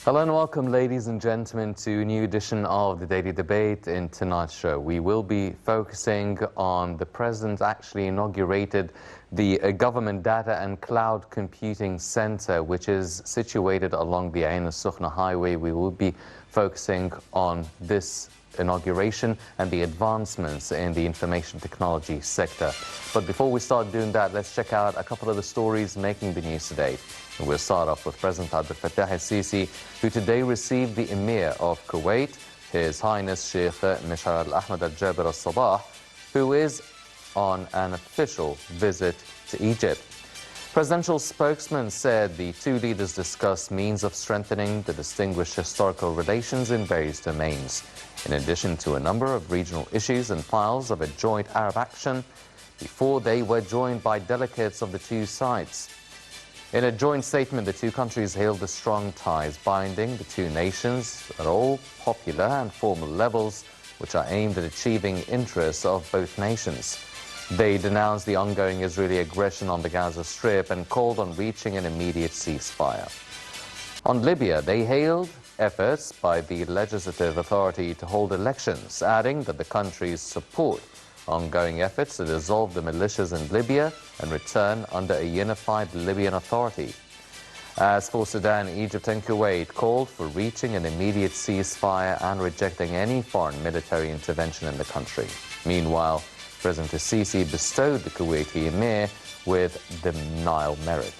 Hello and welcome, ladies and gentlemen, to a new edition of the Daily Debate. In tonight's show, we will be focusing on the President actually inaugurated the Government Data and Cloud Computing Center, which is situated along the Ain al-Sukhna Highway. We will be focusing on this inauguration and the advancements in the information technology sector. But before we start doing that, let's check out a couple of the stories making the news today. And we'll start off with President Abdel Fattah al-Sisi, who today received the Emir of Kuwait, His Highness Sheikh Mishar al-Ahmad al-Jaber al-Sabah, who is on an official visit to Egypt. Presidential spokesman said the two leaders discussed means of strengthening the distinguished historical relations in various domains, in addition to a number of regional issues and files of a joint Arab action, before they were joined by delegates of the two sides. In a joint statement, the two countries hailed the strong ties binding the two nations at all popular and formal levels, which are aimed at achieving interests of both nations. They denounced the ongoing Israeli aggression on the Gaza Strip and called on reaching an immediate ceasefire. On Libya, they hailed efforts by the legislative authority to hold elections, adding that the countries support ongoing efforts to dissolve the militias in Libya and return under a unified Libyan authority. As for Sudan, Egypt and Kuwait called for reaching an immediate ceasefire and rejecting any foreign military intervention in the country. Meanwhile, President al-Sisi bestowed the Kuwaiti Emir with the Nile Merit.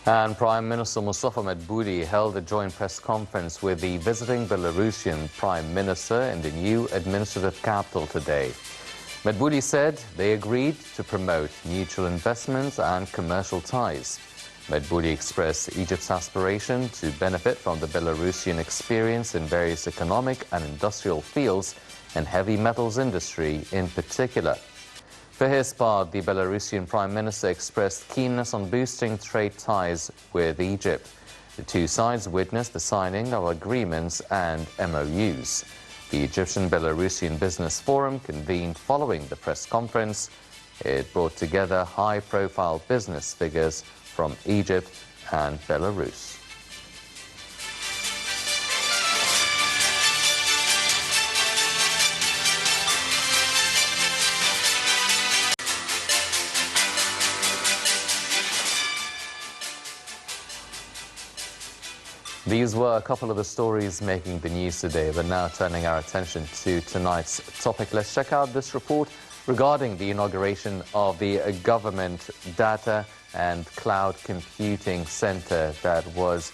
And Prime Minister Mustafa Madbouli held a joint press conference with the visiting Belarusian Prime Minister in the new administrative capital today. Madbouli said they agreed to promote mutual investments and commercial ties. Madbouli expressed Egypt's aspiration to benefit from the Belarusian experience in various economic and industrial fields and heavy metals industry in particular. For his part, the Belarusian Prime Minister expressed keenness on boosting trade ties with Egypt. The two sides witnessed the signing of agreements and MOUs. The Egyptian-Belarusian Business Forum convened following the press conference. It brought together high-profile business figures from Egypt and Belarus. These were a couple of the stories making the news today, but now turning our attention to tonight's topic. Let's check out this report regarding the inauguration of the Government Data and Cloud Computing Center that was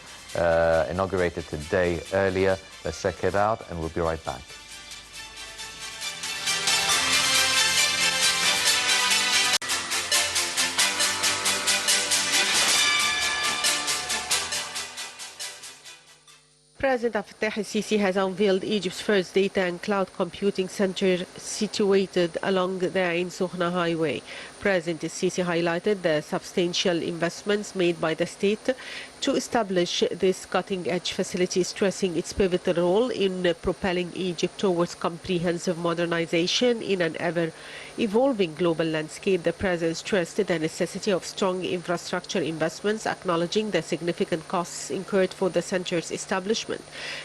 inaugurated today earlier. Let's check it out and we'll be right back. President Abdel Fattah al-Sisi has unveiled Egypt's first data and cloud computing center situated along the Ain al-Sukhna Highway. President al-Sisi highlighted the substantial investments made by the state to establish this cutting-edge facility, stressing its pivotal role in propelling Egypt towards comprehensive modernization in an ever-evolving global landscape. The President stressed the necessity of strong infrastructure investments, acknowledging the significant costs incurred for the center's establishment.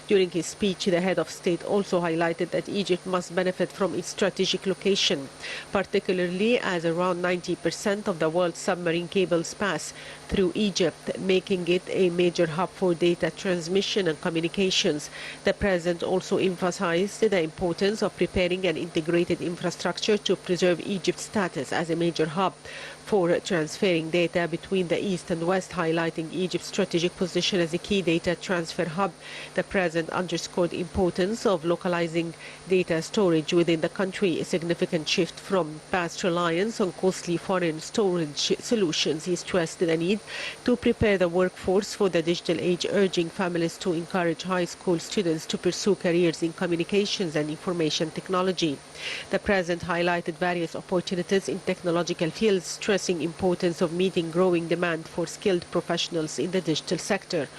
During his speech, the head of state also highlighted that Egypt must benefit from its strategic location, particularly as around 90% of the world's submarine cables pass through Egypt, making it a major hub for data transmission and communications. The President also emphasized the importance of preparing an integrated infrastructure to preserve Egypt's status as a major hub for transferring data between the East and West, highlighting Egypt's strategic position as a key data transfer hub. The President underscored the importance of localizing data storage within the country, a significant shift from past reliance on costly foreign storage solutions. He stressed the need to prepare the workforce for the digital age, urging families to encourage high school students to pursue careers in communications and information technology. The President highlighted various opportunities in technological fields, stressing the importance of meeting growing demand for skilled professionals in the digital sector.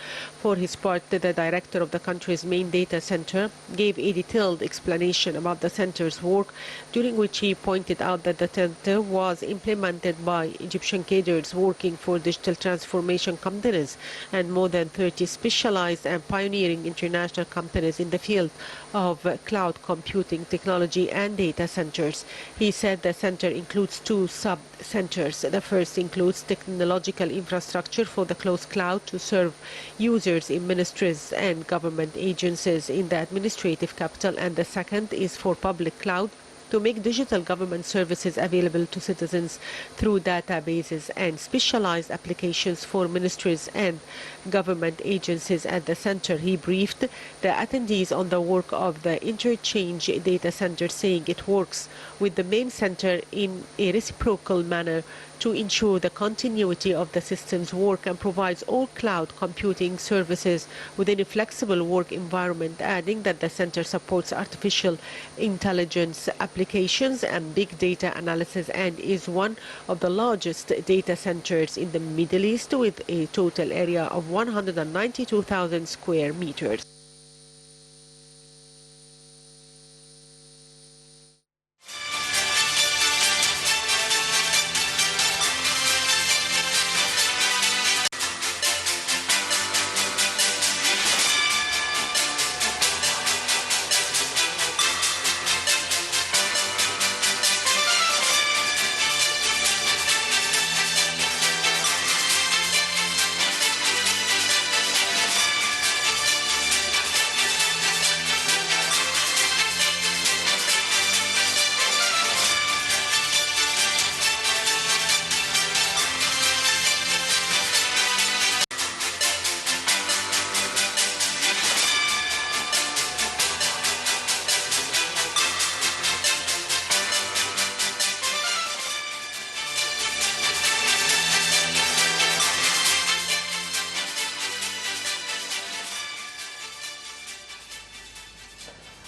For his part, the director of the country's main data center gave a detailed explanation about the center's work, during which he pointed out that the center was implemented by Egyptian cadres working for digital transformation companies and more than 30 specialized and pioneering international companies in the field of cloud computing technology and data centers. He said the center includes two sub-centers. The first includes technological infrastructure for the closed cloud to serve users in ministries and government agencies in the administrative capital, and the second is for public cloud to make digital government services available to citizens through databases and specialized applications for ministries and government agencies at the center. He briefed the attendees on the work of the Interchange Data Center, saying it works with the main center in a reciprocal manner to ensure the continuity of the system's work and provides all cloud computing services within a flexible work environment, adding that the center supports artificial intelligence applications and big data analysis and is one of the largest data centers in the Middle East, with a total area of 192,000 square meters.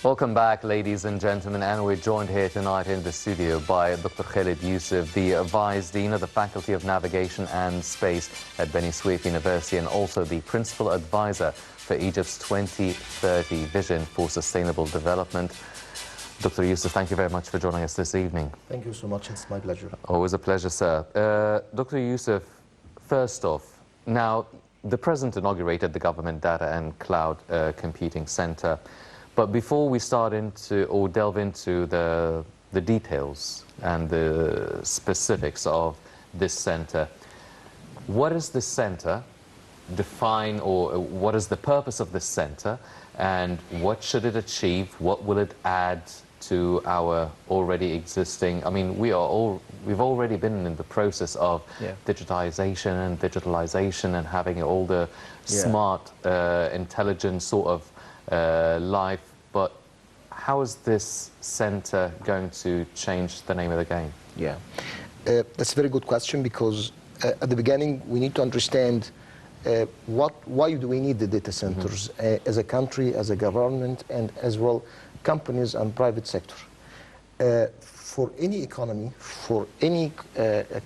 Welcome back, ladies and gentlemen, and we're joined here tonight in the studio by Dr. Khaled Youssef, the Vice Dean of the Faculty of Navigation and Space at Beni Suef University, and also the Principal Advisor for Egypt's 2030 Vision for Sustainable Development. Dr. Youssef, thank you very much for joining us this evening. Thank you so much. It's my pleasure. Always a pleasure, sir. Dr. Youssef, first off, now the President inaugurated the Government Data and Cloud Computing Center. But before we start into or delve into the details and the specifics of this center, what is this center? Define, or what is the purpose of this center, and what should it achieve? What will it add to our already existing? I mean, we've already been in the process of digitization and digitalization and having all the smart, intelligent sort of life, but how is this center going to change the name of the game? Yeah, that's a very good question, because at the beginning we need to understand why do we need the data centers as a country, as a government, and as well companies and private sector. For any economy, for any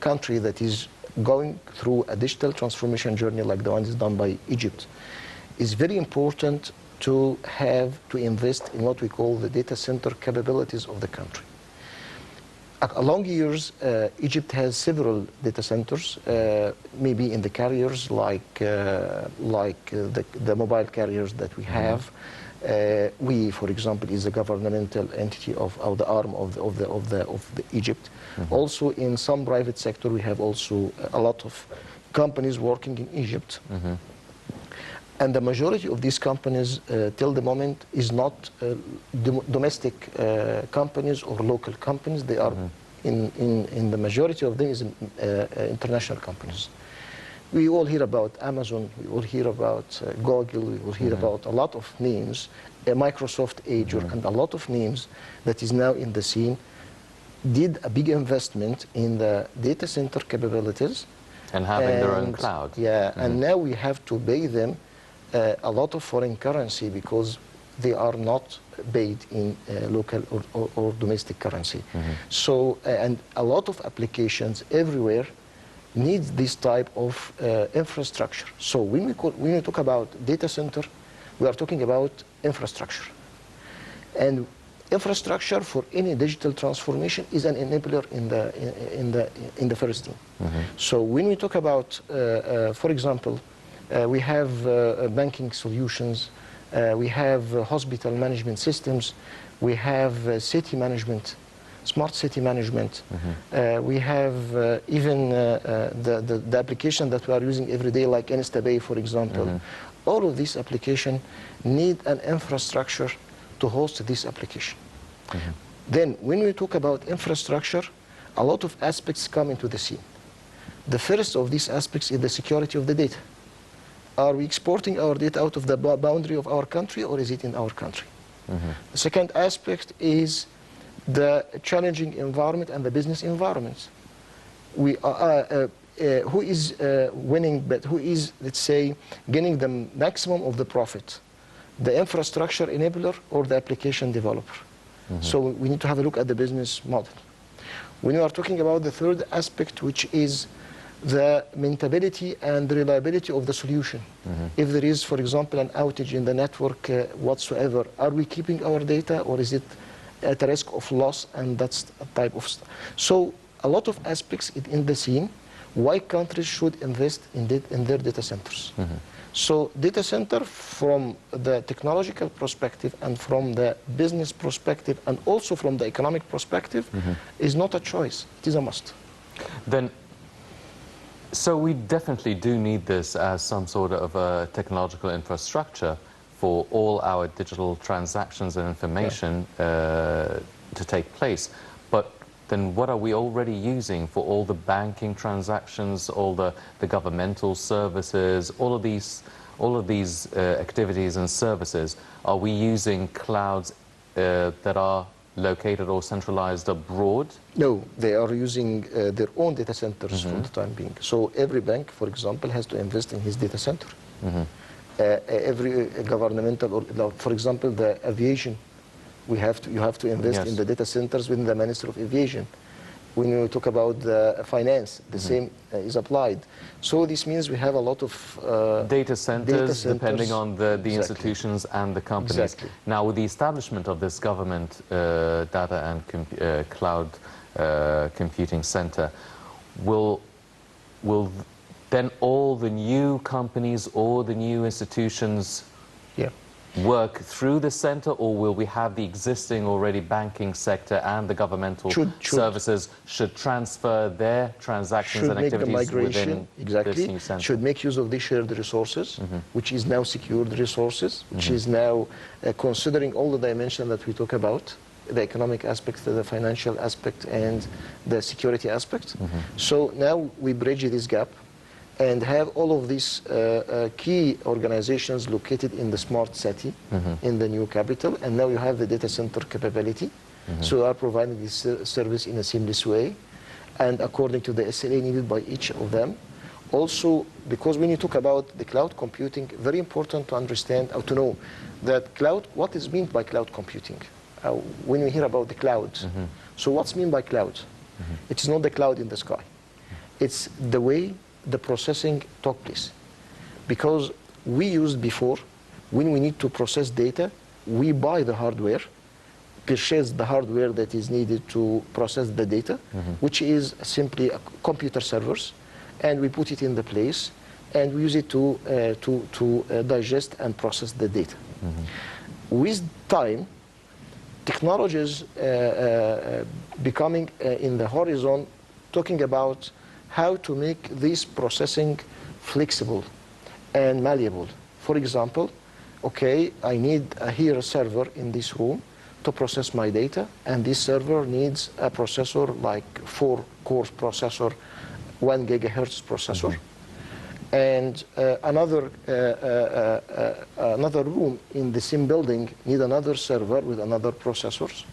country that is going through a digital transformation journey like the one that's done by Egypt, it's very important to invest in what we call the data center capabilities of the country. Along years, Egypt has several data centers, maybe in the carriers like the mobile carriers that we have. We, for example, is a governmental entity of the arm of the Egypt. Also, in some private sector, we have also a lot of companies working in Egypt. And the majority of these companies, till the moment, is not domestic companies or local companies. They are, in the majority of them, is international companies. We all hear about Amazon, we all hear about Google, we all hear about a lot of names, Microsoft, Azure, and a lot of names that is now in the scene, did a big investment in the data center capabilities. And having their own cloud. Yeah, and now we have to pay them a lot of foreign currency because they are not paid in local or domestic currency. So, and a lot of applications everywhere needs this type of infrastructure. So when we talk about data center, we are talking about infrastructure. And infrastructure for any digital transformation is an enabler in the first thing. So when we talk about, for example, we have banking solutions, we have hospital management systems, we have city management, smart city management. We have even the application that we are using every day, like InstaPay, for example. All of these applications need an infrastructure to host this application. Then, when we talk about infrastructure, a lot of aspects come into the scene. The first of these aspects is the security of the data. Are we exporting our data out of the boundary of our country, or is it in our country? The second aspect is the challenging environment and the business environment. We who is winning, but who is, let's say, getting the maximum of the profit? The infrastructure enabler or the application developer? So we need to have a look at the business model. When you are talking about the third aspect, which is the maintainability and reliability of the solution. If there is, for example, an outage in the network whatsoever, are we keeping our data, or is it at a risk of loss? And that's a type of stuff. So a lot of aspects in the scene why countries should invest in their data centers. So data center, from the technological perspective and from the business perspective and also from the economic perspective, is not a choice, it is a must. Then, so we definitely do need this as some sort of a technological infrastructure for all our digital transactions and information to take place. But then what are we already using for all the banking transactions, all the governmental services, all of these activities and services? Are we using clouds that are located or centralized abroad? No, they are using their own data centers for the time being. So every bank, for example, has to invest in his data center. Every governmental, or, for example, the aviation, you have to invest in the data centers within the Ministry of Aviation. When you talk about the finance, the same is applied. So this means we have a lot of data centers, depending on the institutions and the companies. Exactly. Now, with the establishment of this government data and cloud computing center, will then all the new companies or the new institutions work through the center, or will we have the existing already banking sector and the governmental services should transfer their transactions and activities within this new center? Should make use of the shared resources, which is now secured resources, which is now considering all the dimensions that we talk about, the economic aspect, the financial aspect, and the security aspect. So now we bridge this gap and have all of these key organizations located in the smart city, in the new capital, and now you have the data center capability. So you are providing this service in a seamless way, and according to the SLA needed by each of them. Also, because when you talk about the cloud computing, very important to understand, or to know that cloud, what is meant by cloud computing? When we hear about the cloud, so what's meant by cloud? It is not the cloud in the sky. It's the way the processing took place. Because we used before, when we need to process data, we buy the hardware, purchase the hardware that is needed to process the data, which is simply computer servers, and we put it in the place, and we use it to digest and process the data. With time, technologies becoming in the horizon, talking about how to make this processing flexible and malleable. For example, okay, I need here a server in this room to process my data, and this server needs a processor like 4-core processor, 1 gigahertz processor. And another room in the same building need another server with another processors,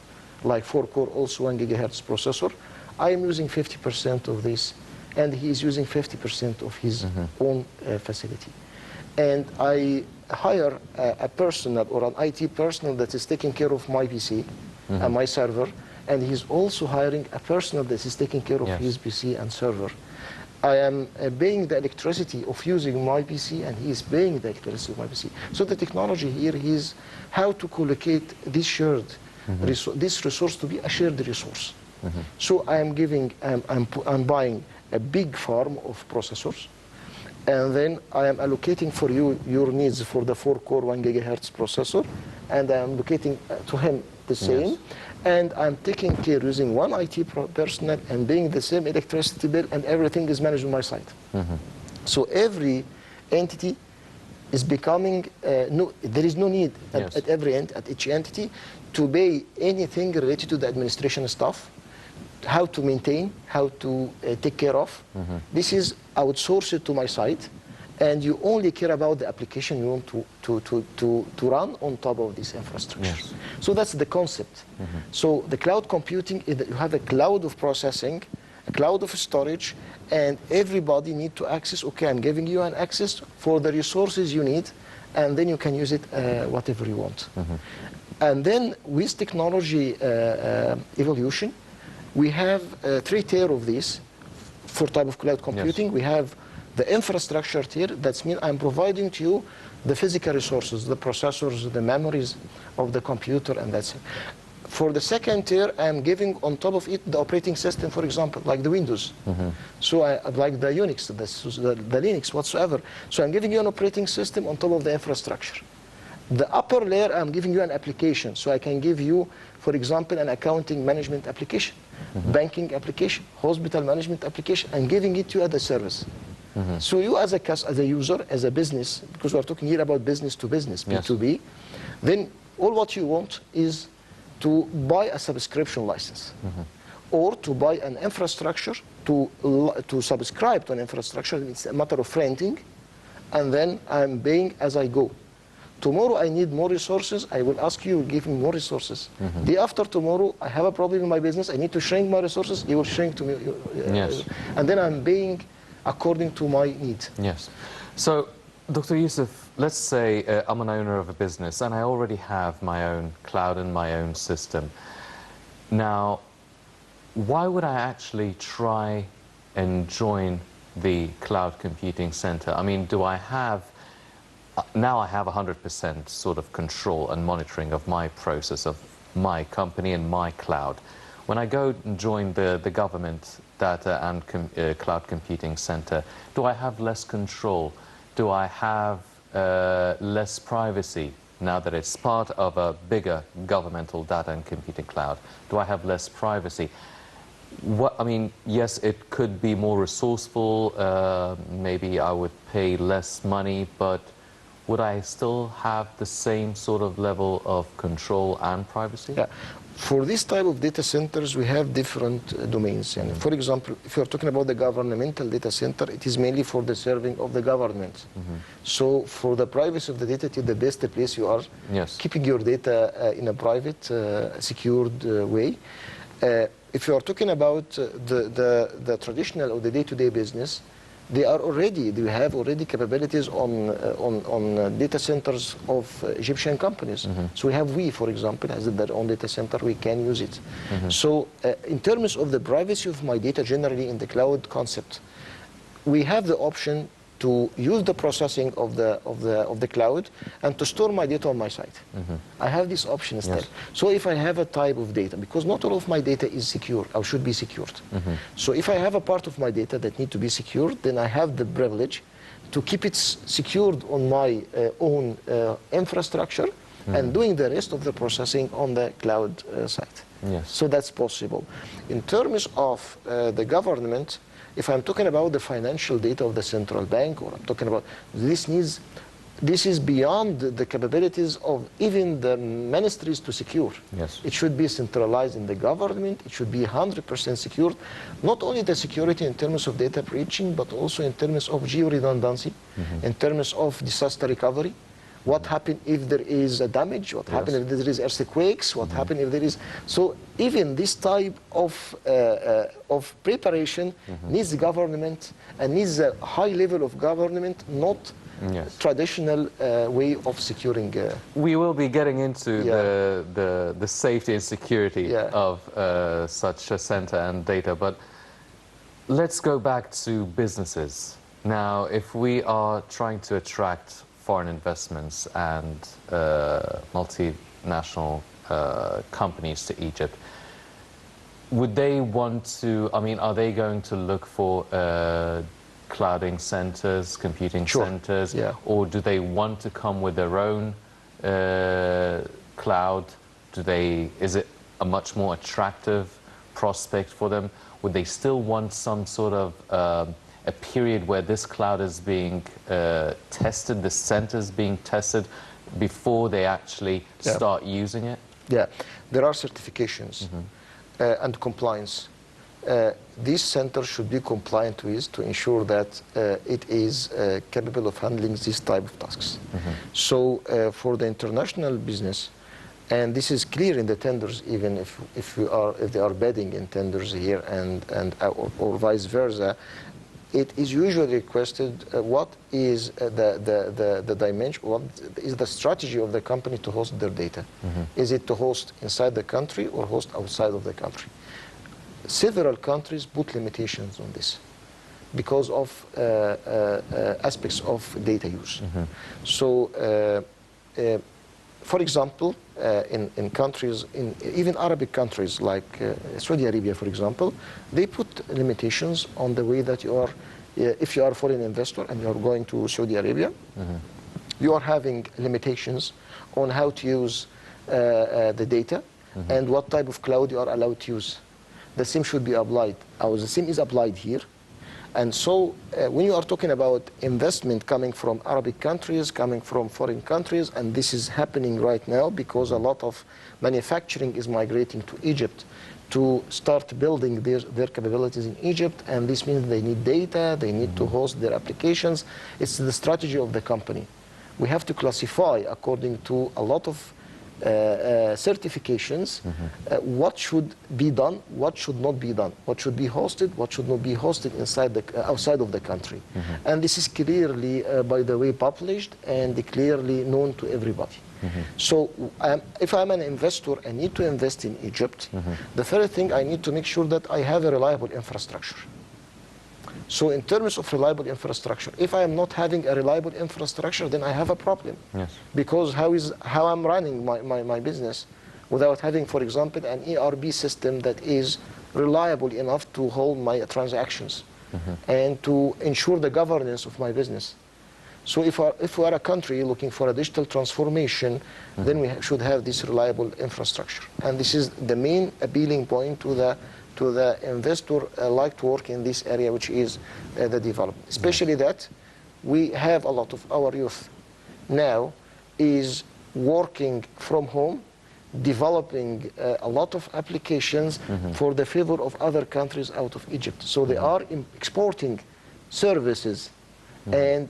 like 4-core, also 1 gigahertz processor. I am using 50% of this, and he is using 50% of his own facility. And I hire a personnel or an IT personnel that is taking care of my PC and my server, and he's also hiring a personnel that is taking care of his PC and server. I am paying the electricity of using my PC, and he is paying the electricity of my PC. So the technology here is how to collocate this shared this resource to be a shared resource. So I am giving, I'm buying a big farm of processors, and then I am allocating for you your needs for the 4-core 1 gigahertz processor, and I am allocating to him the same, and I'm taking care using one IT personnel and paying the same electricity bill, and everything is managed on my side. So every entity is becoming, there is no need at every end, at each entity to pay anything related to the administration stuff, how to maintain, how to take care of. This is outsourced to my side, and you only care about the application you want to run on top of this infrastructure. So that's the concept. So the cloud computing is that you have a cloud of processing, a cloud of storage, and everybody need to access, okay, I'm giving you an access for the resources you need, and then you can use it whatever you want. And then with technology evolution, we have 3 tiers of this for type of cloud computing. We have the infrastructure tier. That means I'm providing to you the physical resources, the processors, the memories of the computer, and that's it. For the second tier, I'm giving on top of it the operating system, for example, like the Windows. So like the Unix, the Linux, whatsoever. So I'm giving you an operating system on top of the infrastructure. The upper layer, I'm giving you an application. So I can give you, for example, an accounting management application, banking application, hospital management application. I'm giving it to you as a service. So you as a user, as a business, because we're talking here about business to business, B2B, then all what you want is to buy a subscription license, or to buy an infrastructure, to subscribe to an infrastructure. It's a matter of renting, and then I'm paying as I go. Tomorrow I need more resources, I will ask you, give me more resources. The after tomorrow, I have a problem in my business, I need to shrink my resources, you will shrink to me. And then I'm paying according to my needs. So, Dr. Youssef, let's say I'm an owner of a business and I already have my own cloud and my own system. Now, why would I actually try and join the cloud computing center? I mean, do I have, now I have 100% sort of control and monitoring of my process, of my company and my cloud. When I go and join the government data and cloud computing center, do I have less control? Do I have less privacy now that it's part of a bigger governmental data and computing cloud? Do I have less privacy? I mean, yes, it could be more resourceful. Maybe I would pay less money, but would I still have the same sort of level of control and privacy? For this type of data centers, we have different domains. And for example, if you're talking about the governmental data center, it is mainly for the serving of the government. So for the privacy of the data, it is the best place you are keeping your data in a private, secured way. If you are talking about the traditional or the day-to-day business, they have already capabilities on data centers of Egyptian companies. So we, for example, has their own data center, we can use it. So in terms of the privacy of my data generally in the cloud concept, we have the option to use the processing of the cloud and to store my data on my site. I have this option instead. Yes. So if I have a type of data, because not all of my data is secure or should be secured. So if I have a part of my data that need to be secured, then I have the privilege to keep it secured on my own infrastructure and doing the rest of the processing on the cloud site. Yes. So that's possible. In terms of the government, if I'm talking about the financial data of the central bank, or I'm talking about this is beyond the capabilities of even the ministries to secure. Yes. It should be centralized in the government. It should be 100% secured. Not only the security in terms of data breaching, but also in terms of geo-redundancy, in terms of disaster recovery. What happens if there is a damage? What happens if there is earthquakes? What happens if there is... So even this type of preparation needs government and needs a high level of government, not traditional way of securing. We will be getting into the safety and security of such a center and data, but let's go back to businesses. Now, if we are trying to attract foreign investments and multinational companies to Egypt, would they want to, I mean, are they going to look for clouding centers, computing centers, or do they want to come with their own cloud? Is it a much more attractive prospect for them? Would they still want some sort of a period where this cloud is being tested, the centers being tested before they actually start using it? Yeah, there are certifications and compliance. These centers should be compliant with to ensure that it is capable of handling this type of tasks. So for the international business, and this is clear in the tenders, even if they are bidding in tenders here or vice versa, it is usually requested what is the dimension, what is the strategy of the company to host their data. Is it to host inside the country or host outside of the country? Several countries put limitations on this because of aspects of data use. So, for example, in countries, even Arabic countries like Saudi Arabia, for example, they put limitations on the way that you are, if you are a foreign investor and you are going to Saudi Arabia, you are having limitations on how to use the data and what type of cloud you are allowed to use. The same should be applied, or the same is applied here. And so when you are talking about investment coming from Arabic countries, coming from foreign countries, and this is happening right now because a lot of manufacturing is migrating to Egypt to start building their capabilities in Egypt, and this means they need data, they need to host their applications. It's the strategy of the company. We have to classify according to a lot of certifications, what should be done, what should not be done, what should be hosted, what should not be hosted outside of the country. And this is clearly, by the way, published and clearly known to everybody. So if I'm an investor and need to invest in Egypt, the first thing I need to make sure that I have a reliable infrastructure. So in terms of reliable infrastructure, if I am not having a reliable infrastructure, then I have a problem. Yes. Because how I'm running my business without having, for example, an ERP system that is reliable enough to hold my transactions and to ensure the governance of my business. So if we are a country looking for a digital transformation, then we should have this reliable infrastructure. And this is the main appealing point to the investor like to work in this area, which is the development. Especially that we have a lot of our youth now is working from home, developing a lot of applications for the favor of other countries out of Egypt. So they are exporting services and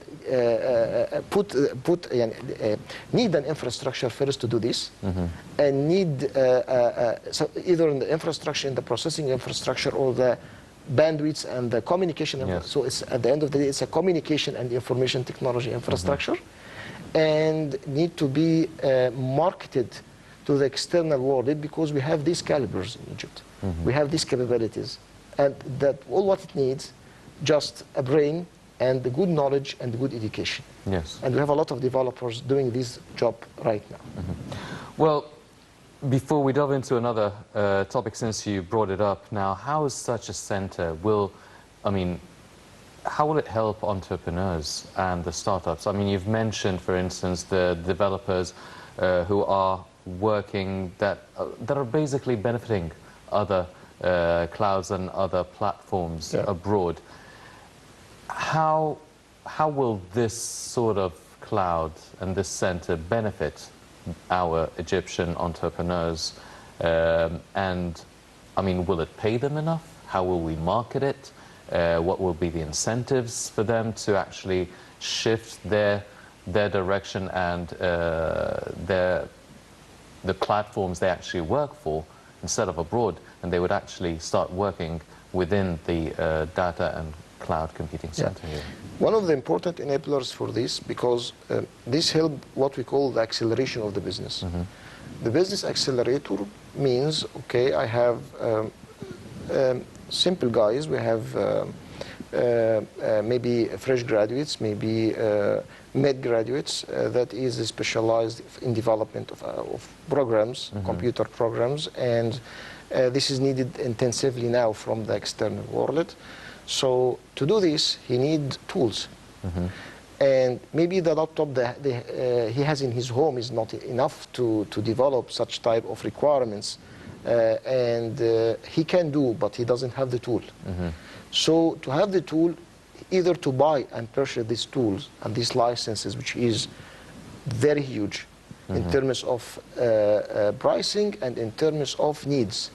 need an infrastructure first to do this, and need so either in the infrastructure, in the processing infrastructure, or the bandwidths and the communication. So it's, at the end of the day, it's a communication and information technology infrastructure, and need to be marketed to the external world, because we have these calibers in Egypt. We have these capabilities, and that all what it needs just a brain and the good knowledge and good education. Yes. And we have a lot of developers doing this job right now. Well, before we delve into another topic, since you brought it up now, how is such a center how will it help entrepreneurs and the startups? I mean, you've mentioned, for instance, the developers who are working that are basically benefiting other clouds and other platforms abroad. How will this sort of cloud and this center benefit our Egyptian entrepreneurs? And I mean, will it pay them enough? How will we market it? What will be the incentives for them to actually shift their direction and the platforms they actually work for instead of abroad, and they would actually start working within the data and cloud computing center here? One of the important enablers for this, because this helps what we call the acceleration of the business. The business accelerator means, okay, I have simple guys, we have maybe fresh graduates, maybe mid graduates that is specialized in development of programs, computer programs, and this is needed intensively now from the external world. So to do this, he needs tools. And maybe the laptop that he has in his home is not enough to develop such type of requirements. And he can do, but he doesn't have the tool. So to have the tool, either to buy and purchase these tools and these licenses, which is very huge in terms of pricing and in terms of needs.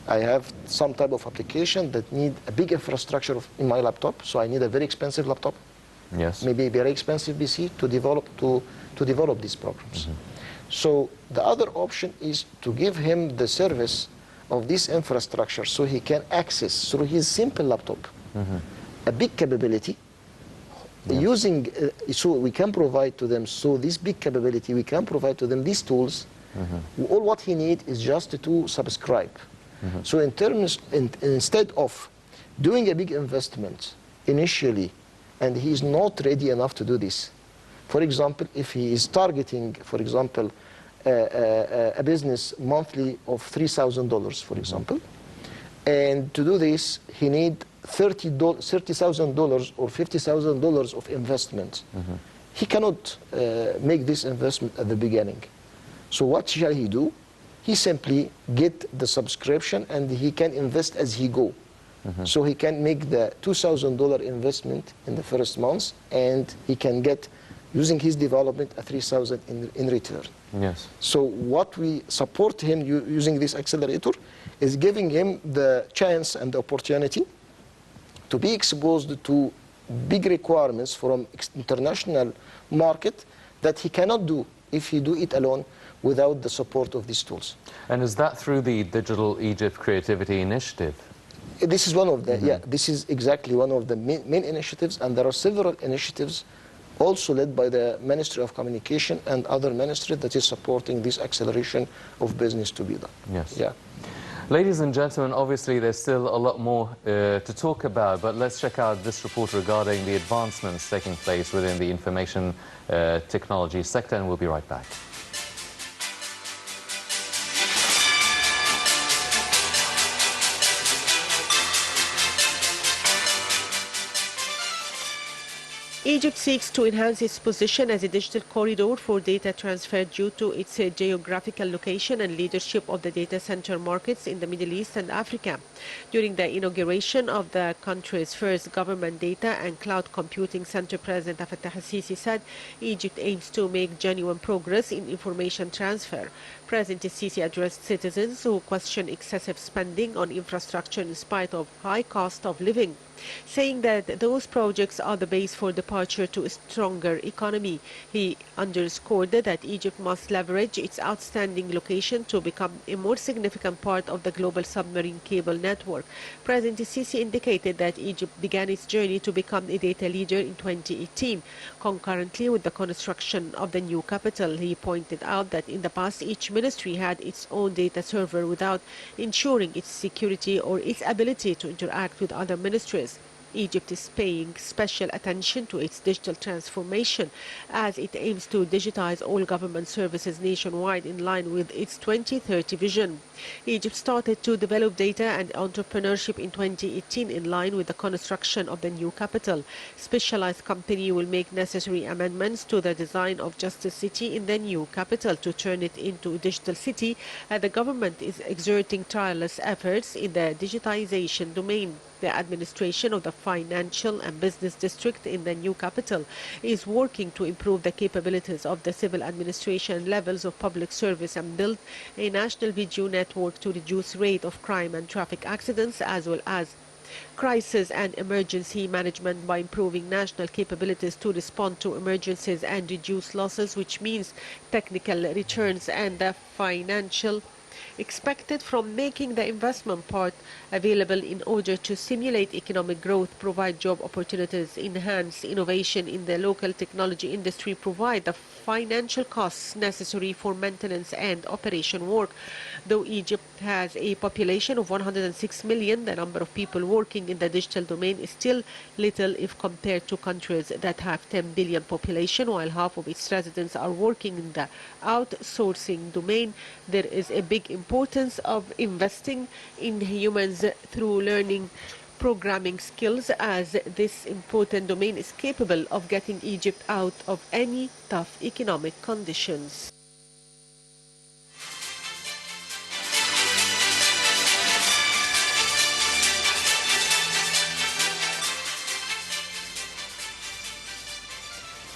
I have some type of application that need a big infrastructure in my laptop, so I need a very expensive laptop. Yes. Maybe a very expensive PC to develop these programs. So the other option is to give him the service of this infrastructure so he can access through his simple laptop a big capability using, so we can provide to them, so this big capability, we can provide to them these tools. All what he needs is just to subscribe. So instead of doing a big investment initially, and he is not ready enough to do this. For example, if he is targeting, for example, a business monthly of $3,000, for example, and to do this, he need $30,000 or $50,000 of investment. He cannot make this investment at the beginning. So what shall he do? He simply get the subscription and he can invest as he go. So he can make the $2,000 investment in the first month, and he can get, using his development, a $3,000 in return. Yes. So what we support him using this accelerator is giving him the chance and the opportunity to be exposed to big requirements from international market that he cannot do if he do it alone without the support of these tools. And is that through the Digital Egypt Creativity Initiative? This is one of the, this is exactly one of the main initiatives, and there are several initiatives also led by the Ministry of Communication and other ministries that is supporting this acceleration of business to be done. Yes. Yeah. Ladies and gentlemen, obviously there's still a lot more to talk about, but let's check out this report regarding the advancements taking place within the information technology sector, and we'll be right back. Egypt seeks to enhance its position as a digital corridor for data transfer due to its geographical location and leadership of the data center markets in the Middle East and Africa. During the inauguration of the country's first government data and cloud computing center, President Fattah al-Sisi said Egypt aims to make genuine progress in information transfer. President al-Sisi addressed citizens who question excessive spending on infrastructure in spite of high cost of living, saying that those projects are the base for departure to a stronger economy. He underscored that Egypt must leverage its outstanding location to become a more significant part of the global submarine cable network. President al-Sisi indicated that Egypt began its journey to become a data leader in 2018, concurrently with the construction of the new capital. He pointed out that in the past, each ministry had its own data server without ensuring its security or its ability to interact with other ministries. Egypt is paying special attention to its digital transformation as it aims to digitize all government services nationwide in line with its 2030 vision. Egypt started to develop data and entrepreneurship in 2018 in line with the construction of the new capital. Specialized company will make necessary amendments to the design of Justice City in the new capital to turn it into a digital city, and the government is exerting tireless efforts in the digitization domain. The administration of the financial and business district in the new capital is working to improve the capabilities of the civil administration levels of public service and build a national video network to reduce rate of crime and traffic accidents, as well as crisis and emergency management by improving national capabilities to respond to emergencies and reduce losses, which means technical returns and the financial expected from making the investment part available in order to stimulate economic growth, provide job opportunities, enhance innovation in the local technology industry, provide the financial costs necessary for maintenance and operation work. Though Egypt has a population of 106 million, the number of people working in the digital domain is still little if compared to countries that have 10 billion population, while half of its residents are working in the outsourcing domain. There is a big importance of investing in humans through learning programming skills, as this important domain is capable of getting Egypt out of any tough economic conditions.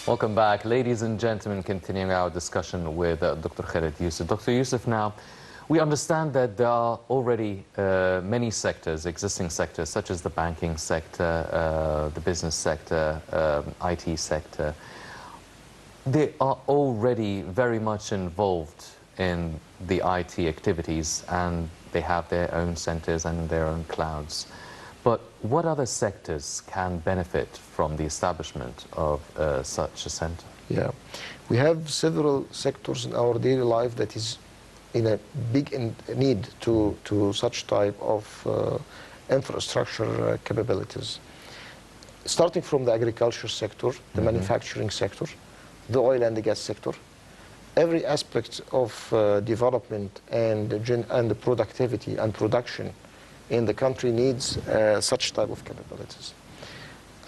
Welcome back, ladies and gentlemen, continuing our discussion with Dr. Khaled Youssef. Dr. Youssef, now, we understand that there are already many sectors, existing sectors, such as the banking sector, the business sector, IT sector. They are already very much involved in the IT activities, and they have their own centers and their own clouds. But what other sectors can benefit from the establishment of such a center? Yeah, we have several sectors in our daily life that is in a big need to such type of infrastructure capabilities. Starting from the agriculture sector, the manufacturing sector, the oil and the gas sector, every aspect of development and the productivity and production in the country needs such type of capabilities.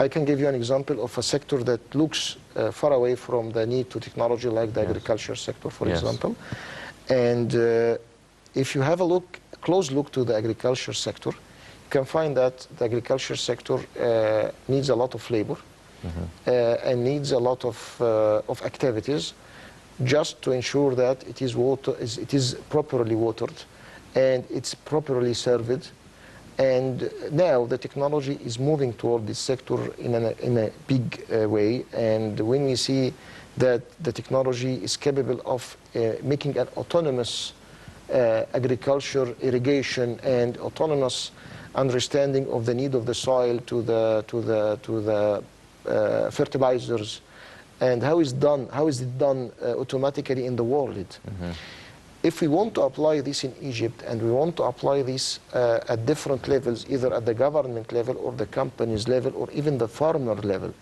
I can give you an example of a sector that looks far away from the need to technology, like the agriculture sector, for example. And if you have a close look to the agriculture sector, you can find that the agriculture sector needs a lot of labor and needs a lot of activities just to ensure that it is properly watered and it's properly served. And now the technology is moving toward this sector in a big way. And when we see that the technology is capable of making an autonomous agriculture, irrigation, and autonomous understanding of the need of the soil to the fertilizers, and how is it done automatically in the world. If we want to apply this in Egypt, and we want to apply this at different levels, either at the government level or the company's level or even the farmer level,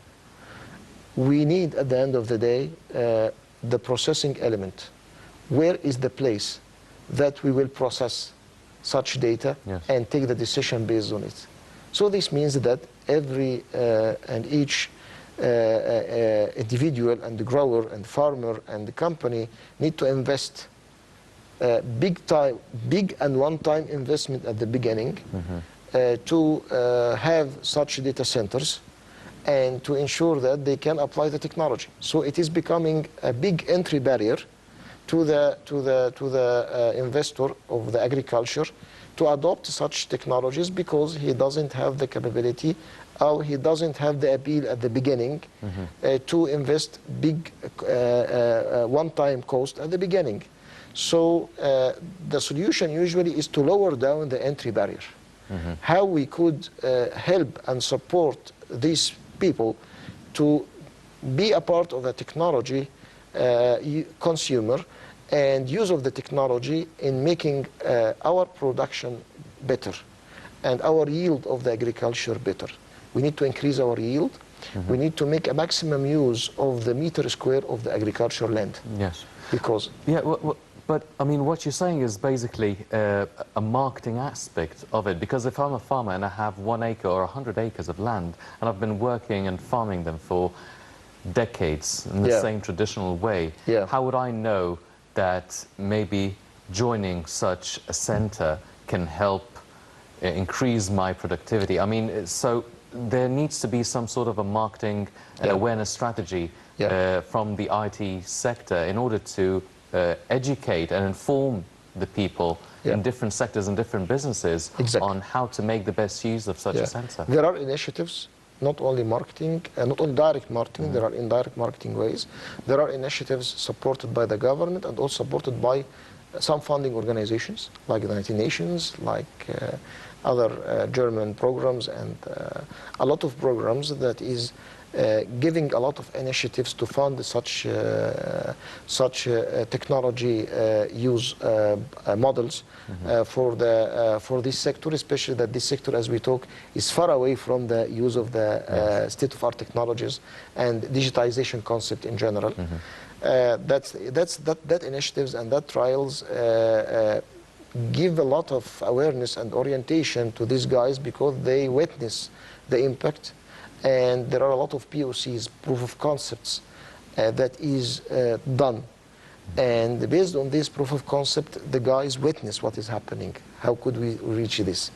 we need, at the end of the day, the processing element. Where is the place that we will process such data and take the decision based on it? So this means that every and each individual and the grower and farmer and the company need to invest big and one-time investment at the beginning to have such data centers and to ensure that they can apply the technology. So it is becoming a big entry barrier to the investor of the agriculture to adopt such technologies, because he doesn't have the capability or he doesn't have the appeal at the beginning to invest big one-time cost at the beginning. So the solution usually is to lower down the entry barrier. How we could help and support these people to be a part of the technology consumer and use of the technology in making our production better and our yield of the agriculture better. We need to increase our yield. We need to make a maximum use of the meter square of the agricultural land. Yes. Because yeah, but I mean, what you're saying is basically a marketing aspect of it. Because if I'm a farmer and I have 1 acre or 100 acres of land, and I've been working and farming them for decades in the same traditional way, how would I know that maybe joining such a center can help increase my productivity? I mean, so there needs to be some sort of a marketing and awareness strategy from the IT sector in order to educate and inform the people in different sectors and different businesses on how to make the best use of such a center. There are initiatives, not only marketing, not only direct marketing, there are indirect marketing ways. There are initiatives supported by the government and also supported by some funding organizations, like the United Nations, like other German programs, and a lot of programs that is giving a lot of initiatives to fund such technology use models for this sector, especially that this sector, as we talk, is far away from the use of the state-of-art technologies and digitization concept in general. That initiatives and that trials give a lot of awareness and orientation to these guys because they witness the impact, and there are a lot of POCs, proof of concepts, that is done. And based on this proof of concept, the guys witness what is happening. How could we reach this?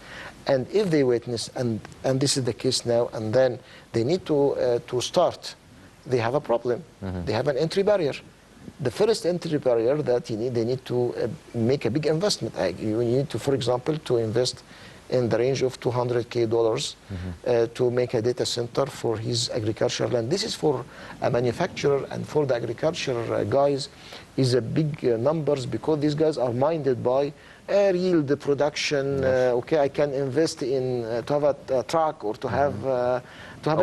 And if they witness, and this is the case now, and then they need to start, they have a problem. They have an entry barrier. The first entry barrier that they need to make a big investment. You need to, for example, to invest in the range of $200K to make a data center for his agricultural land. This is for a manufacturer, and for the agriculture guys is a big numbers, because these guys are minded by yield production. Okay, I can invest in to have a truck, or to have a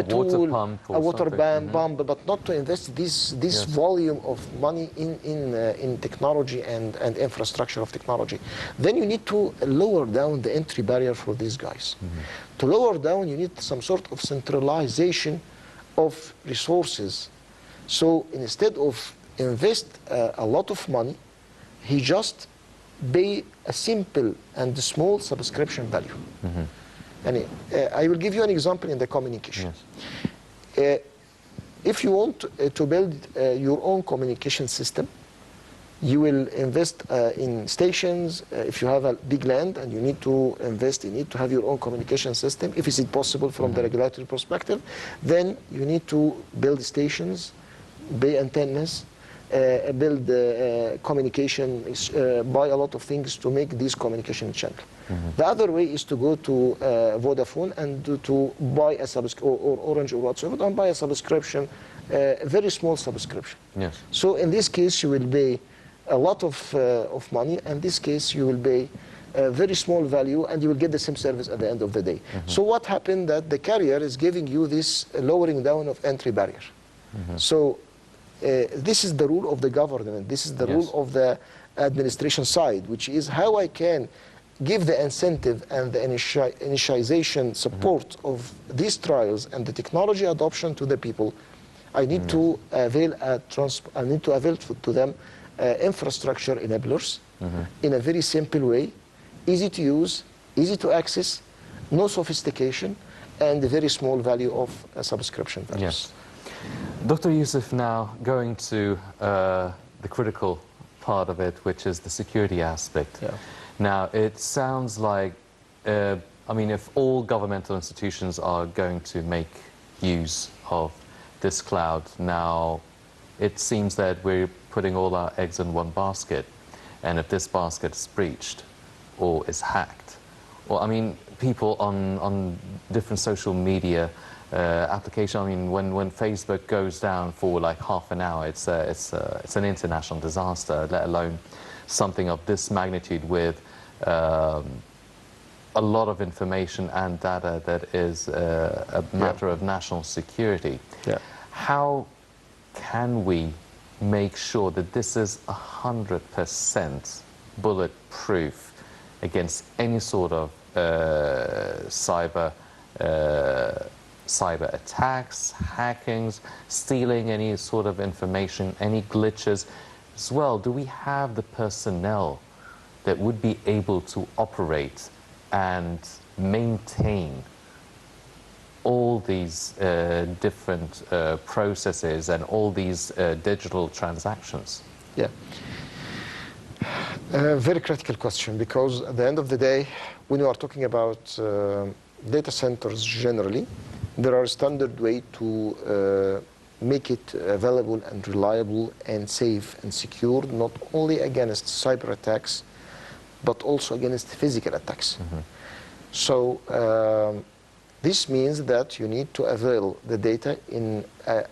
tool, a water pump, but not to invest this volume of money in technology and infrastructure of technology. Then you need to lower down the entry barrier for these guys. To lower down, you need some sort of centralization of resources. So instead of invest a lot of money, he just pay a simple and small subscription value. And I will give you an example in the communication. If you want to build your own communication system, you will invest in stations. If you have a big land and you need to invest in it to have your own communication system, if it's possible from the regulatory perspective, then you need to build stations, buy antennas, build communication, buy a lot of things to make this communication channel. The other way is to go to Vodafone and to buy a or Orange or whatsoever, and buy a subscription, a very small subscription. So in this case, you will pay a lot of money, and in this case, you will pay a very small value, and you will get the same service at the end of the day. So what happened that the carrier is giving you this lowering down of entry barrier. So this is the rule of the government. This is the rule of the administration side, which is how I can give the incentive and the initialization support of these trials and the technology adoption to the people. I need to avail to them infrastructure enablers in a very simple way, easy to use, easy to access, no sophistication, and a very small value of subscription values. Dr. Youssef, now going to the critical part of it, which is the security aspect. Now, it sounds like, I mean, if all governmental institutions are going to make use of this cloud, now it seems that we're putting all our eggs in one basket. And if this basket is breached or is hacked, well, I mean, people on different social media application, I mean, when Facebook goes down for like half an hour, it's an international disaster, let alone something of this magnitude with a lot of information and data that is a matter of national security. How can we make sure that this is 100% bulletproof against any sort of cyber cyber attacks, hackings, stealing any sort of information, any glitches? As well, do we have the personnel that would be able to operate and maintain all these different processes and all these digital transactions? Yeah. Very critical question, because at the end of the day, when you are talking about data centers generally, there are standard way to make it available and reliable and safe and secure, not only against cyber attacks, but also against physical attacks. So this means that you need to avail the data in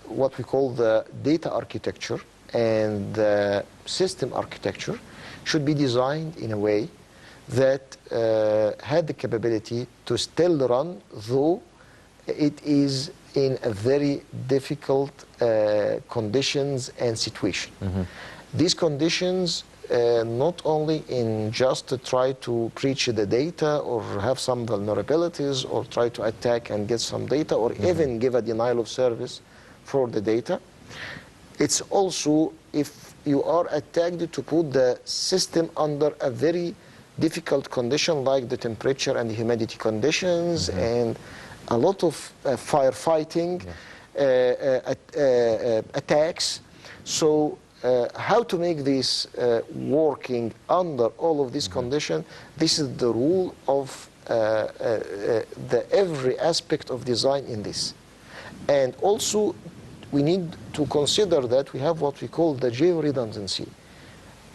what we call the data architecture, and the system architecture should be designed in a way that had the capability to still run, though it is in a very difficult conditions and situation. These conditions not only in just to try to breach the data or have some vulnerabilities or try to attack and get some data or even give a denial of service for the data. It's also if you are attacked to put the system under a very difficult condition like the temperature and the humidity conditions and a lot of firefighting, attacks. So how to make this working under all of these conditions, this is the rule of the every aspect of design in this. And also we need to consider that we have what we call the geo-redundancy,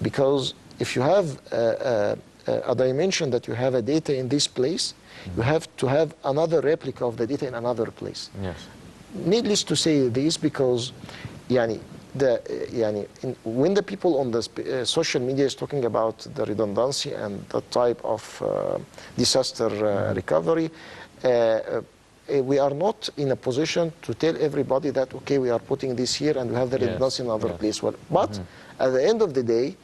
because if you have a dimension that you have a data in this place, you have to have another replica of the data in another place. Yes. Needless to say this, because when the people on the social media is talking about the redundancy and the type of disaster recovery, we are not in a position to tell everybody that, okay, we are putting this here and we have the redundancy in another place. Well, but at the end of the day,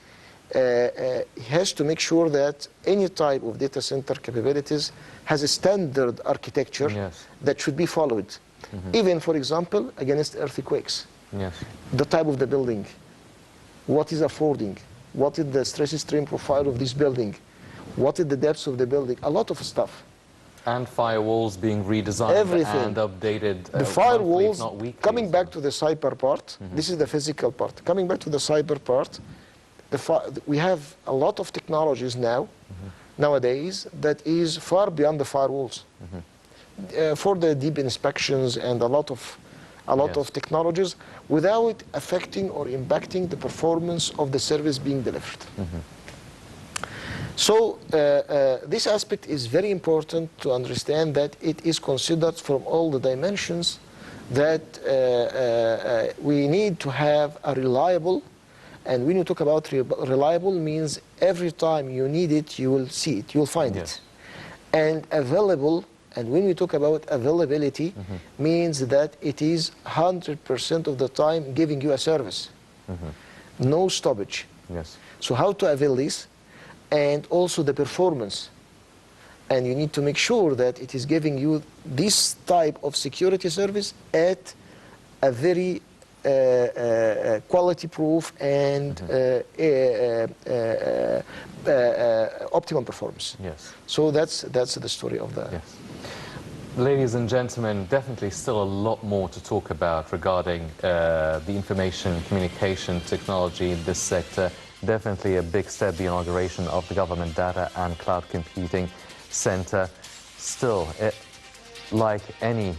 he has to make sure that any type of data center capabilities has a standard architecture that should be followed. Even, for example, against earthquakes. The type of the building, what is affording, what is the stress strain profile of this building, what is the depths of the building, a lot of stuff. And firewalls being redesigned and updated. The firewalls, monthly, if not weekly, coming back to the cyber part, this is the physical part. Coming back to the cyber part, we have a lot of technologies nowadays that is far beyond the firewalls. For the deep inspections and a lot of technologies without affecting or impacting the performance of the service being delivered. So this aspect is very important to understand, that it is considered from all the dimensions that we need to have a reliable, and when you talk about reliable means every time you need it, you will see it, you will find it. And available, and when we talk about availability, means that it is 100% of the time giving you a service. No stoppage. So how to avail this? And also the performance. And you need to make sure that it is giving you this type of security service at a very quality proof and optimum performance. So that's the story of the... Ladies and gentlemen, definitely still a lot more to talk about regarding the information communication technology in this sector. Definitely a big step, the inauguration of the Government Data and Cloud Computing Center. Still, like anything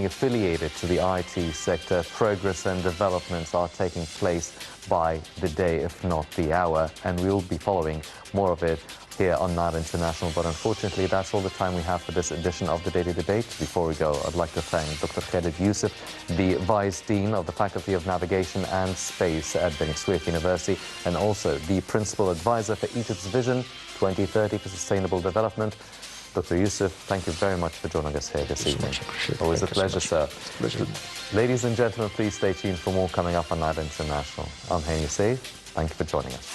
affiliated to the IT sector, progress and developments are taking place by the day, if not the hour, and we'll be following more of it here on NAD International. But unfortunately, that's all the time we have for this edition of the Daily Debate. Before we go, I'd like to thank Dr. Khaled Youssef, the Vice Dean of the Faculty of Navigation and Space at Beni Suef University, and also the Principal Advisor for Egypt's Vision 2030 for Sustainable Development. Dr. Youssef, thank you very much for joining us here this evening. Always a pleasure, sir. Ladies and gentlemen, please stay tuned for more coming up on NAD International. I'm Youssef. Thank you for joining us.